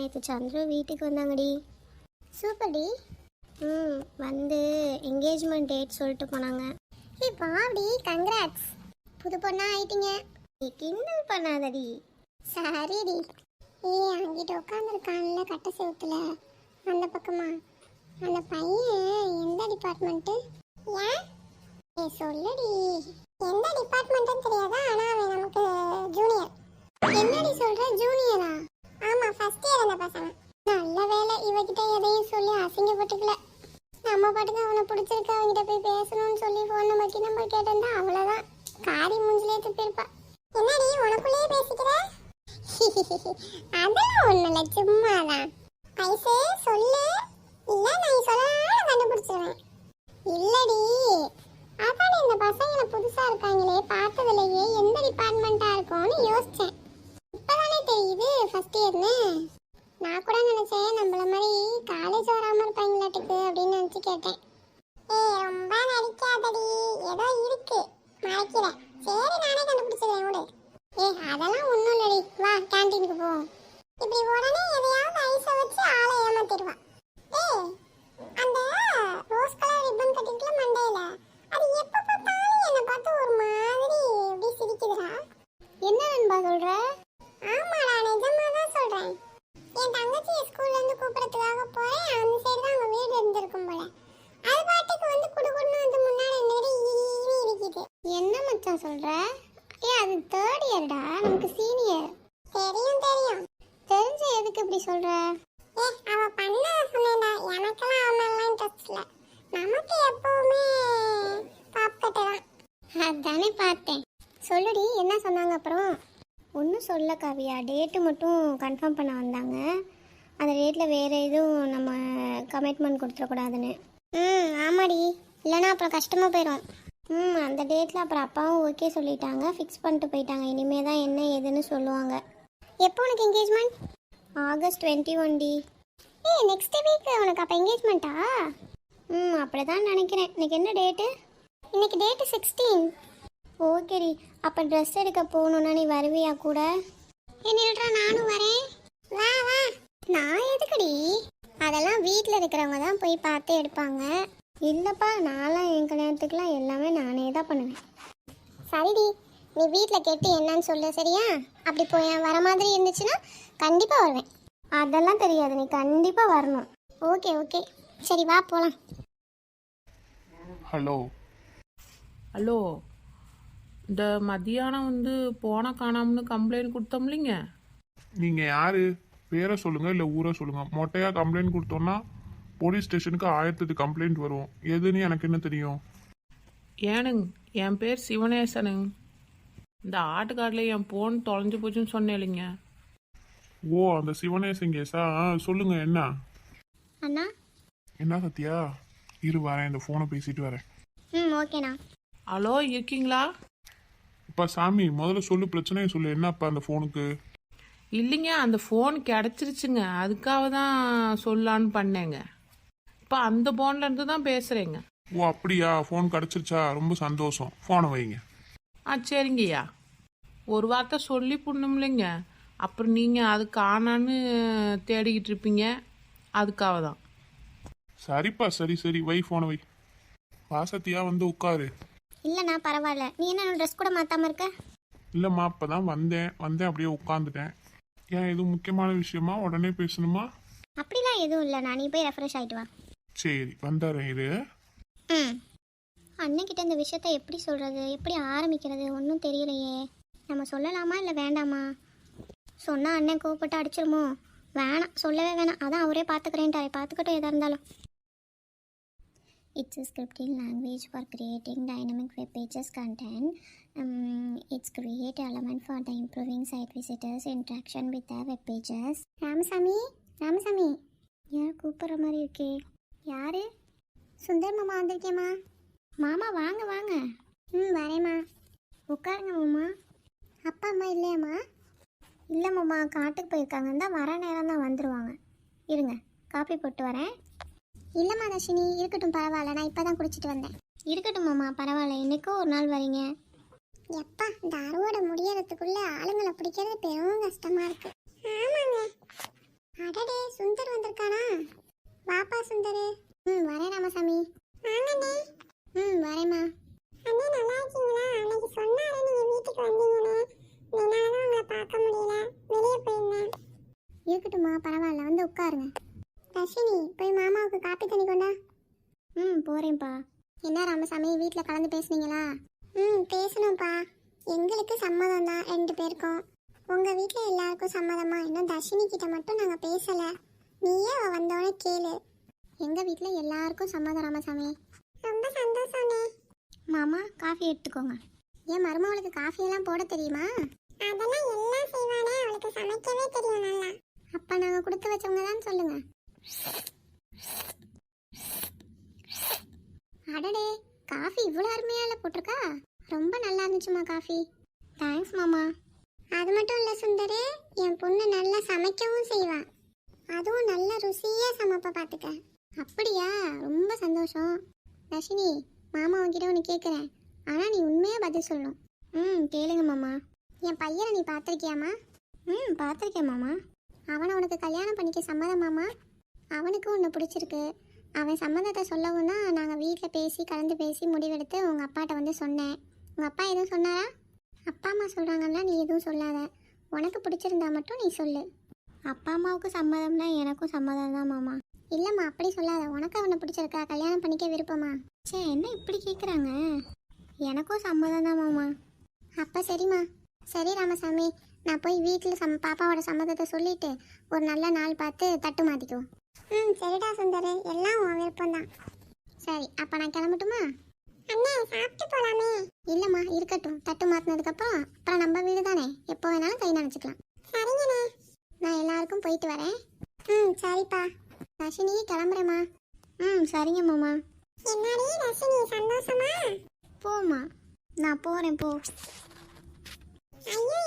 நேற்று சந்திரு வீட்டுக்கு வந்தாங்கடி. சூப்பர்டி. வந்து என்கேஜ்மெண்ட் டேட் சொல்லிட்டு போனாங்க. பாடி கங்க்ராட்ஸ், புது பொண்ணா ஆயிட்டீங்க. கிண்டல் பண்ணாதடி. சரிடி. அங்கிட்ட உட்காந்துருக்கான்ல கட்ட செவுத்துல அந்த பக்கமா, அந்த பையன் எந்த டிபார்ட்மெண்ட்டு? ஏன் சொல்லுடி. எந்த டிபார்ட்மெண்ட்னு தெரியாதா? ஆனா அவன் நமக்கு ஜூனியர். என்னடி சொல்ற, ஜூனியரா? ஆமா, ஃபர்ஸ்ட் இயர் அந்த பசங்க. நல்ல வேலை இவகிட்ட எதையும் சொல்லி அசிங்கப்பட்டுக்கல. நம்ம பாட்டுக்கு அவனை பிடிச்சிருக்கு, அவங்கிட்ட போய் பேசணும்னு சொல்லி ஃபோன் நம்பர் கேட்டிருந்தா அவ்வளோதான், காரி மூஞ்சிலே துப்பிருப்பா. என்னடி உனக்குள்ளேயே பேசிக்கிற? அதெல்லாம் ஒன்றும் இல்லை, சும்மாதான். ஐசே சொல்லு, இல்லை நான் சொல்லலாம் கண்டுபிடிச்சிருவேன். இல்லடி, அதான் இந்த பசங்களை புதுசா இருக்காங்களே, பார்த்ததுலேயே எந்த டிபார்ட்மெண்ட்டா இருக்கும்னு யோசிச்சேன். இப்பதானே தெரியுது ஃபர்ஸ்ட் இயர்னு. நான் கூட நினைச்சேன் நம்மள மாதிரி காலேஜ் வராம இருப்பாங்களாட்டுக்கு அப்படின்னு நினைச்சு கேட்டேன். ரொம்ப நடிக்காதடி, ஏதோ இருக்கு மறைக்கிற. சரி நானே கண்டுபிடிச்சிடுறேன் விடு. அதெல்லாம் ஒன்றும் இல்லடி, வா கேன்டீனுக்கு போவோம். இப்படி உடனே எதையாவது ஐஸை வச்சு ஆளை ஏமாத்திடுவா. அந்த ரோஸ் கலர் ரிப்பன் கட்டிக்கல மண்டையில, அது எப்ப பார்த்தாலும் என்னை பார்த்து ஒரு மாதிரி எப்படி சிரிக்குதுடா. என்ன நண்பா சொல்ற? ஆமாடா, நிஜமா தான் சொல்றேன். என் தங்கச்சி ஸ்கூல்ல இருந்து கூப்பிடறதுக்காக போறேன், அந்த சைடு தான் அவங்க வீடு இருந்திருக்கும் போல. அது பாட்டுக்கு வந்து குடுகுடுன்னு வந்து முன்னாடி நின்று இருக்குது. என்ன மச்சான் சொல்ற? அது தேர்ட் இயர்டா, நமக்கு சீனியர். தெரியும் தெரியும். தெரிஞ்ச எதுக்கு இப்படி சொல்ற? அவ பண்ண சொன்னேன்டா, எனக்கெல்லாம் அவன் மேலாம் இன்ட்ரெஸ்ட் இல்லை. நமக்கு எப்பவுமே பாப்கட்டு தான். அதானே பார்த்தேன். சொல்லுடி, என்ன சொன்னாங்க அப்புறம்? ஒன்றும் சொல்ல காவியா, டேட்டு மட்டும் கன்ஃபார்ம் பண்ண வந்தாங்க. அந்த டேட்டில் வேறு எதுவும் நம்ம கமிட்மெண்ட் கொடுத்துடக்கூடாதுன்னு. ஆமாடி, இல்லைனா அப்புறம் கஷ்டமாக போயிடும். அந்த டேட்டில் அப்புறம் அப்பாவும் ஓகே சொல்லிட்டாங்க, ஃபிக்ஸ் பண்ணிட்டு போயிட்டாங்க. இனிமே தான் என்ன ஏதுன்னு சொல்லுவாங்க. எப்போ உனக்கு என்கேஜ்மெண்ட்? ஆகஸ்ட் 21 டி. நெக்ஸ்ட் வீக் உனக்கு அப்போ என்கேஜ்மெண்ட்டா? அப்படி தான் நினைக்கிறேன். இன்னைக்கு என்ன டேட்டு? இன்னைக்கு டேட்டு 16. ஓகேடி, அப்போ ட்ரெஸ் எடுக்க போகணுன்னா நீ வருவியா கூட? என்னடா நானும் வரேன். வா வா. நான் எதுக்குடி? அதெல்லாம் வீட்டில் இருக்கிறவங்க தான் போய் பார்த்து எடுப்பாங்க. இல்லைப்பா, நான்லாம் என் கல்யாணத்துக்குலாம் எல்லாமே நானே தான் பண்ணுவேன். சரிடி, நீ வீட்டில் கேட்டு என்னன்னு சொல்லு, சரியா? அப்படி போய் வர மாதிரி இருந்துச்சுன்னா கண்டிப்பாக வருவேன். அதெல்லாம் தெரியாது, நீ கண்டிப்பாக வரணும். ஓகே ஓகே, சரி வா போகலாம். ஹலோ ஹலோ, இந்த மதியானம் வந்து போன காணாமனு கம்ப்ளைண்ட் கொடுத்தோம்லிங்க. நீங்கள் யார்? பேரை சொல்லுங்கள், இல்லை ஊரை சொல்லுங்கள். மொட்டையாக கம்ப்ளைண்ட் கொடுத்தோன்னா போலீஸ் ஸ்டேஷனுக்கு 1008 கம்ப்ளைண்ட் வரும். எதுன்னு எனக்கு என்ன தெரியும்? ஏனுங்க, என் பேர் சிவனேசனுங்க. இந்த ஆட்டுக்காட்டில் என் ஃபோன் தொலைஞ்சு போச்சுன்னு சொன்னேன் இல்லைங்க. ஓ, அந்த சிவனேசன் கேஸா? சொல்லுங்கள் என்ன? அண்ணா. என்ன சத்யா? இரு வரேன், இந்த ஃபோனை பேசிட்டு வரேன். ஓகேண்ணா. ஹலோ, இருக்கீங்களா? அப்பா சாமி, முதல்ல சொல்லு, பிரச்சனையை சொல்லு. என்னப்பா அந்த ஃபோனுக்கு? இல்லைங்க, அந்த ஃபோன் கிடச்சிருச்சுங்க, அதுக்காக தான் சொல்லான்னு பண்ணேங்க. இப்போ அந்த ஃபோன்லேருந்து தான் பேசுகிறேங்க. ஓ அப்படியா, ஃபோன் கிடச்சிருச்சா? ரொம்ப சந்தோஷம். ஃபோனை வைங்க. சரிங்கய்யா. ஒரு வார்த்தை சொல்லி புண்ணும்லைங்க, அப்புறம் நீங்கள் அது காணான்னு தேடிக்கிட்டு இருப்பீங்க, அதுக்காக தான். சரிப்பா, சரி சரி, வை ஃபோனை வை. வா சத்யா, வந்து உட்காரு. இல்லைண்ணா பரவாயில்ல, நீ என்ன ட்ரெஸ் கூட மாற்றாமல் இருக்க? இல்லைம்மா, இப்போ தான் வந்தேன் அப்படியே உட்காந்துட்டேன். ஏன் எதுவும் முக்கியமான விஷயமா? உடனே பேசணுமா? அப்படிலாம் எதுவும் இல்லைண்ணா, நீ போய் ரெஃப்ரெஷ் ஆகிட்டு வா. சரி வந்துடுறேன் இரு. அண்ணன்கிட்ட இந்த விஷயத்த எப்படி சொல்கிறது, எப்படி ஆரம்பிக்கிறது ஒன்றும் தெரியலையே. நம்ம சொல்லலாமா இல்லை வேண்டாமா? சொன்னால் அண்ணன் கோவப்பட்டு அடிச்சிருமோ? வேணாம், சொல்லவே வேணாம். அதான் அவரே பார்த்துக்கிறேன்ட்டாரே, பார்த்துக்கிட்டோம் எதாக இருந்தாலும். It's a scripting language for creating dynamic web pages content. It's create element for the improving site visitors interaction with the web pages. Ramasamy, Ramasamy, யார் கூப்பிட்ற மாதிரி இருக்கே? யாரு? சுந்தர் மாமா வந்திருக்கேம்மா. மாமா வாங்க வாங்க. வரேம்மா. உட்காருங்க மாமா. அப்பா அம்மா இல்லையாம்மா? இல்லை மாமா, காட்டுக்கு போயிருக்காங்க, தான் வர நேரம் தான் வந்துடுவாங்க. இருங்க, காப்பி போட்டு வரேன். இல்லைம்மா தர்ஷினி, இருக்கட்டும் பரவாயில்ல, நான் இப்போ தான் குடிச்சிட்டு வந்தேன். இருக்கட்டும் மாமா, பரவாயில்ல, இன்றைக்கும் ஒரு நாள் வரீங்க. எப்பா, இந்த அறுவடை முடியறதுக்குள்ளே ஆளுங்களை பிடிக்கிறது பெரும் கஷ்டமாக இருக்குது. ஆமாங்க. அடடே சுந்தர் வந்திருக்கானா? வாப்பா சுந்தர். வரேன் ராமசாமி. வாங்கண்ணே. வரேம்மா. அண்ணே நல்லா இருக்கீங்களா? அன்னைக்கு சொன்னாரே நீங்க வீட்டுக்கு வந்தீங்கன்னு. என்னால தான் உங்களை பார்க்க முடியல, வெளியே போயிருந்தேன். இருக்கட்டும்மா, பரவாயில்ல, வந்து உட்காருங்க. ரஷினி, போய் மாமாவுக்கு காப்பி தண்ணி கொண்டா. போறேன்ப்பா. என்ன ராமசாமி, வீட்டில் கலந்து பேசுனீங்களா? பேசணும்ப்பா. எங்களுக்கு சம்மதம் தான் 2 பேருக்கும். உங்க வீட்டில் எல்லாருக்கும் சம்மதமா? இன்னும் தர்ஷினி கிட்ட மட்டும் நாங்கள் பேசலை. நீயே அவ வந்தோடனே கேளு. எங்க வீட்டில் எல்லாருக்கும் சம்மதம் ராமசாமி. ரொம்ப சந்தோஷம்ண்ணே. மாமா, காஃபி எடுத்துக்கோங்க. என் மருமகளுக்கு காஃபியெல்லாம் போட தெரியுமா? அதெல்லாம் எல்லாம் செய்வானே, அவளுக்கு சமைக்கவே தெரியும் நல்லா. அப்ப நாங்க கொடுத்து வச்சவங்க தான் சொல்லுங்க. அடடே, காஃபி இவ்வளோ அருமையால போட்டிருக்கா. ரொம்ப நல்லா இருந்துச்சுமா காஃபி. தேங்க்ஸ் மாமா. அது மட்டும் இல்லை சுந்தரு, என் பொண்ணு நல்லா சமைக்கவும் செய்வான். அதுவும் நல்ல ருசியாக சமைப்ப பார்த்துக்க. அப்படியா? ரொம்ப சந்தோஷம். ரஷினி, மாமா உன்கிட்ட ஒன்று கேட்குறேன், ஆனால் நீ உண்மையாக பதில் சொல்லணும். கேளுங்க மாமா. என் பையனை நீ பார்த்துருக்கியாமா? பார்த்துருக்கேன் மாமா. அவனை உனக்கு கல்யாணம் பண்ணிக்க சம்மதமாமா? அவனுக்கு உன்னை பிடிச்சிருக்கு. அவன் சம்மதத்தை சொல்லவும் தான் நாங்கள் வீட்டில் பேசி கலந்து பேசி முடிவெடுத்து உங்கள் அப்பாட்ட வந்து சொன்னேன். உங்கள் அப்பா எதுவும் சொன்னாரா? அப்பா அம்மா சொல்கிறாங்கன்னா நீ எதுவும் சொல்லாத. உனக்கு பிடிச்சிருந்தா மட்டும் நீ சொல்லு. அப்பா அம்மாவுக்கு சம்மதம்னா எனக்கும் சம்மதம் தான் மாமா. இல்லைம்மா, அப்படி சொல்லாத. உனக்கு அவனை பிடிச்சிருக்கா? கல்யாணம் பண்ணிக்க விருப்பமா? சே, என்ன இப்படி கேட்குறாங்க? எனக்கும் சம்மதம் தான் மாமா. அப்போ சரிம்மா. சரி ராமசாமி, நான் போய் வீட்டில் பாப்பாவோட சம்மதத்தை சொல்லிட்டு ஒரு நல்ல நாள் பார்த்து தட்டு மாற்றிக்குவோம். சரிடா சுந்தர், எல்லாம் உன் விருப்பம் தான். சரி, அப்போ நான் கிளம்பட்டுமா? அண்ணே, சாப்பிட்டு போகலாமே. இல்லைம்மா, இருக்கட்டும். தட்டு மாற்றினதுக்கப்புறம் அப்புறம் நம்ம வீடு தானே, எப்போ வேணாலும் கை நினச்சிக்கலாம். சரிங்கண்ணே. நான் எல்லாருக்கும் போயிட்டு வரேன். சரிப்பா. ரஷினி, கிளம்புறேம்மா. சரிங்க மாமா. என்னடி ரஷினி, சந்தோஷமா? போம்மா, நான் போகிறேன். போ. ஐயோ